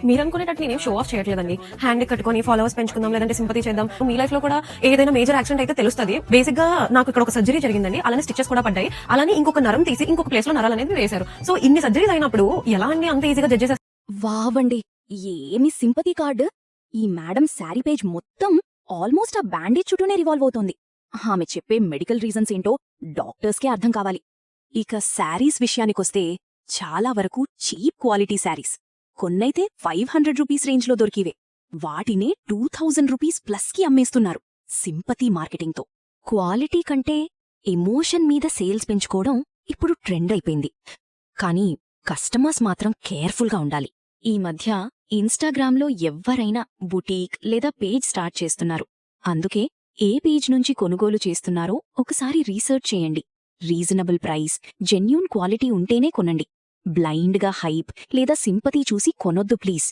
మీరు అనుకునేటట్టు నేను show off చేయట్లేదండి. హ్యాండ్ కట్టుకొని ఫాలోవర్స్ పెంచుకుందాం, లేదంటే సింపతి చేద్దాం. మీ లైఫ్ లో కూడా ఏదైనా మేజర్ యాక్సిడెంట్ అయితే తెలుస్తుంది. బేసిక్ గా నాకు ఇక్కడ ఒక సర్జరీ జరిగిందండి, అలానే స్టిచెస్ కూడా పడ్డాయి, అలానే ఇంకొక నరం తీసి ఇంకొక ప్లేస్ లో నరాలు అనేది వేశారు. సో ఇన్ని సర్జరీస్ అయినప్పుడు ఎలా అండి అంత ఈజీగా జడ్జ్ చేసేస్తారు? వావండి, ఏమి సింపతి కార్డ్! ఈ మేడం శారీ పేజ్ మొత్తం ఆల్మోస్ట్ ఆ బ్యాండేజ్ చుట్టూనే రివాల్వ్ అవుతోంది. ఆమె చెప్పే మెడికల్ రీజన్స్ ఏంటో డాక్టర్స్కే అర్థం కావాలి. ఇక శారీస్ విషయానికొస్తే చాలా వరకు చీప్ క్వాలిటీ శారీస్, కొన్నైతే 500 రూపీస్ రేంజ్లో దొరికివే, వాటినే 2000 రూపీస్ ప్లస్కి అమ్మేస్తున్నారు సింపతి మార్కెటింగ్తో. క్వాలిటీ కంటే ఎమోషన్ మీద సేల్స్ పెంచుకోవడం ఇప్పుడు ట్రెండ్ అయిపోయింది. కానీ కస్టమర్స్ మాత్రం కేర్ఫుల్గా ఉండాలి. ఈ మధ్య ఇన్స్టాగ్రామ్లో ఎవ్వరైనా బుటీక్ లేదా పేజ్ స్టార్ట్ చేస్తున్నారు. అందుకే ఏ పేజ్ నుంచి కొనుగోలు చేస్తున్నారో ఒకసారి రీసెర్చ్ చేయండి. రీజనబుల్ ప్రైస్, జెన్యూన్ క్వాలిటీ ఉంటేనే కొనండి. బ్లైండ్గా హైప్ లేదా సింపతి చూసి కొనొద్దు ప్లీజ్.